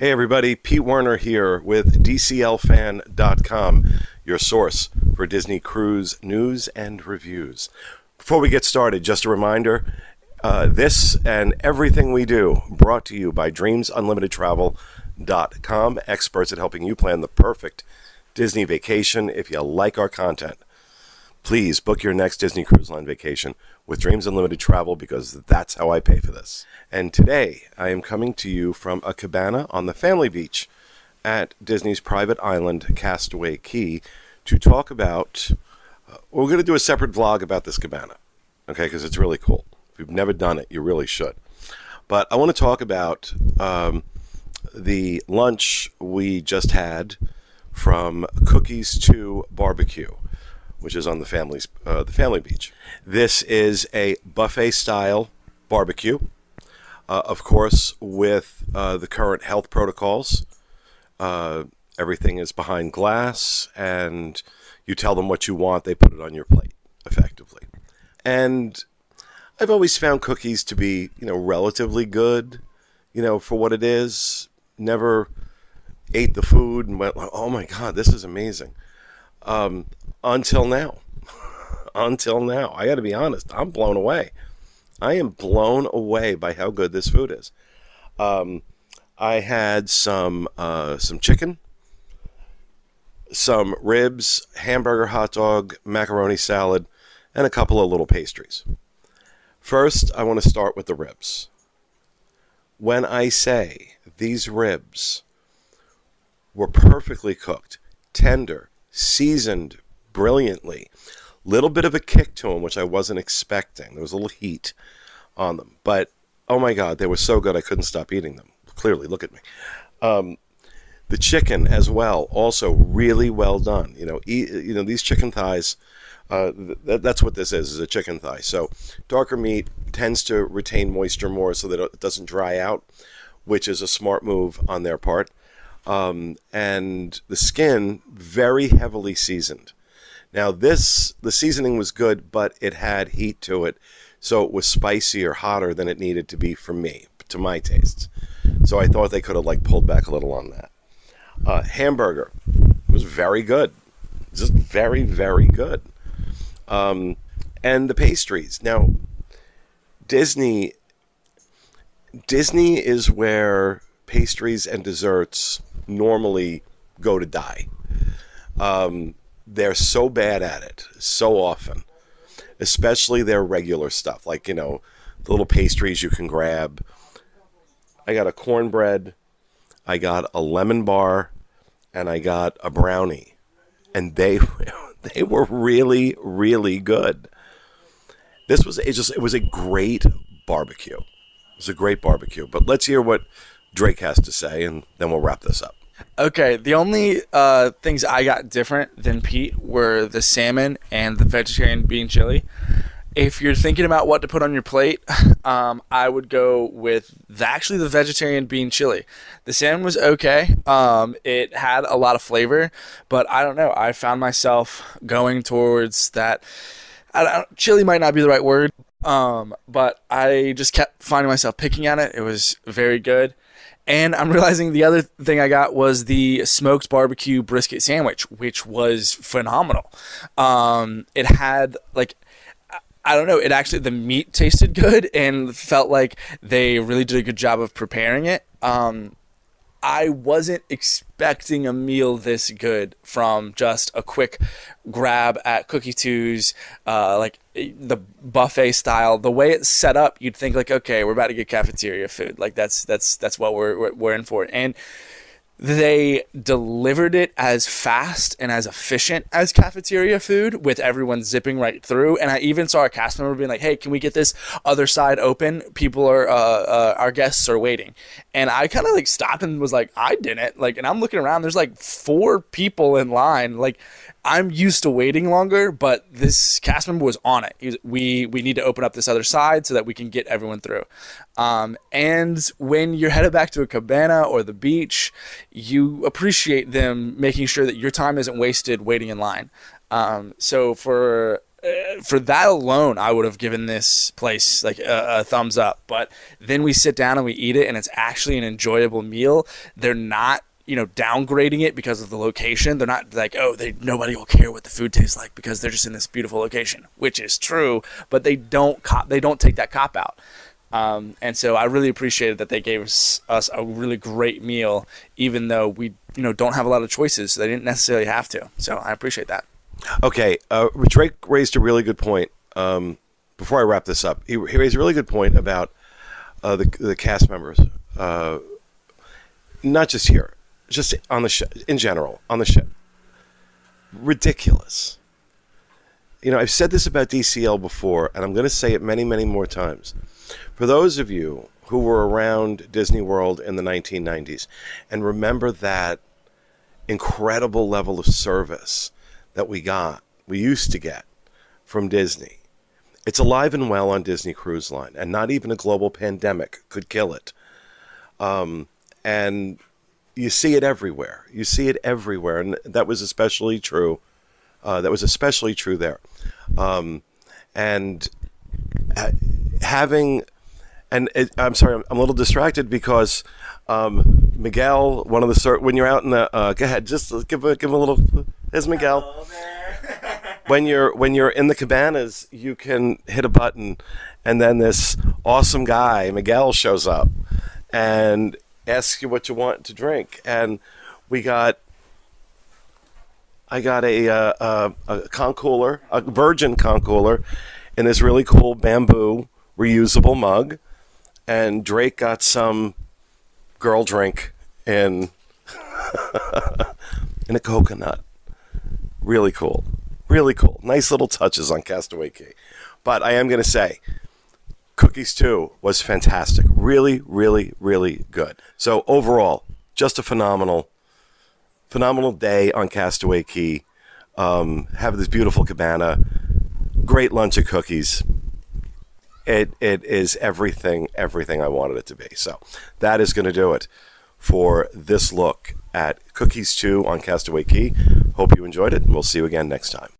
Hey everybody, Pete Werner here with DCLFan.com, your source for Disney Cruise news and reviews. Before we get started, just a reminder, this and everything we do brought to you by DreamsUnlimitedTravel.com, experts at helping you plan the perfect Disney vacation. If you like our content, please book your next Disney Cruise Line vacation with Dreams Unlimited Travel, because that's how I pay for this. And today I am coming to you from a cabana on the Family Beach at Disney's private island, Castaway Cay, to talk about, we're going to do a separate vlog about this cabana, okay, because it's really cool. If you've never done it, you really should. But I want to talk about the lunch we just had from Cookies to Barbecue, which is on the Family Beach. This is a buffet-style barbecue, of course, with the current health protocols. Everything is behind glass, and you tell them what you want, they put it on your plate, effectively. And I've always found Cookies to be, relatively good, for what it is. Never ate the food and went, oh my God, this is amazing. Until now. Until now. I got to be honest. I'm blown away. I am blown away by how good this food is. I had some chicken, some ribs, hamburger, hot dog, macaroni salad, and a couple of little pastries. First, I want to start with the ribs. When I say these ribs were perfectly cooked, tender, seasoned brilliantly, little bit of a kick to them, which I wasn't expecting. There was a little heat on them, but oh my God, they were so good I couldn't stop eating them. Clearly, look at me. The chicken as well, also really well done. These chicken thighs, that's what this is a chicken thigh. So darker meat tends to retain moisture more so that it doesn't dry out, which is a smart move on their part. And the skin, very heavily seasoned. Now the seasoning was good, but it had heat to it, so it was spicier, hotter than it needed to be for me, to my tastes. So I thought they could have pulled back a little on that. Hamburger was very good, just very, very good. And the pastries. Now, Disney is where pastries and desserts normally go to die. They're so bad at it so often, especially their regular stuff, the little pastries you can grab. I got a cornbread, I got a lemon bar, and I got a brownie, and they were really, really good. It was a great barbecue. It was a great barbecue. But let's hear what Drake has to say, and then we'll wrap this up. Okay, the only things I got different than Pete were the salmon and the vegetarian bean chili. If you're thinking about what to put on your plate, I would go with the vegetarian bean chili. The salmon was okay. It had a lot of flavor, but I don't know. I found myself going towards that. Chili might not be the right word, but I just kept finding myself picking at it. It was very good. And I'm realizing the other thing I got was the smoked barbecue brisket sandwich, which was phenomenal. It had I don't know, the meat tasted good and felt like they really did a good job of preparing it. I wasn't expecting a meal this good from just a quick grab at Cookie Two's, the buffet style. The way it's set up, you'd think okay, we're about to get cafeteria food. That's what we're in for. And they delivered it as fast and as efficient as cafeteria food, with everyone zipping right through. And I even saw a cast member being like, hey, can we get this other side open? People are, our guests are waiting. And I kind of stopped and was like, I didn't. And I'm looking around, there's 4 people in line. I'm used to waiting longer, but this cast member was on it. We need to open up this other side so that we can get everyone through. And when you're headed back to a cabana or the beach, you appreciate them making sure that your time isn't wasted waiting in line. So for for that alone, I would have given this place like a thumbs up. But then we sit down and we eat it, and it's actually an enjoyable meal. They're not, downgrading it because of the location. They're not like, nobody will care what the food tastes like because they're just in this beautiful location, which is true. But they don't take that cop out. And so I really appreciated that they gave us a really great meal, even though we don't have a lot of choices. So they didn't necessarily have to. So I appreciate that. Okay, Drake raised a really good point. Before I wrap this up, he raised a really good point about the cast members, not just here, just on the ship in general, on the ship. Ridiculous. I've said this about DCL before, and I'm going to say it many, many more times. For those of you who were around Disney World in the 1990s and remember that incredible level of service that we used to get from Disney. It's alive and well on Disney Cruise Line, and not even a global pandemic could kill it. And you see it everywhere. And that was especially true. There. I'm sorry, I'm a little distracted because Miguel, one of the when you're out in the go ahead, just give a little. There's Miguel. When you're in the cabanas, you can hit a button, and then this awesome guy Miguel shows up and asks you what you want to drink. And I got a conch cooler, a virgin conch cooler, in this really cool bamboo reusable mug, and Drake got some girl drink in a coconut. Really cool. Nice little touches on Castaway Cay. But I am going to say, Cookies 2 was fantastic. Really, really, really good. So overall, just a phenomenal day on Castaway Cay. Have this beautiful cabana. Great lunch of cookies. It is everything I wanted it to be. So that is going to do it for this look at Cookies 2 on Castaway Cay. Hope you enjoyed it, and we'll see you again next time.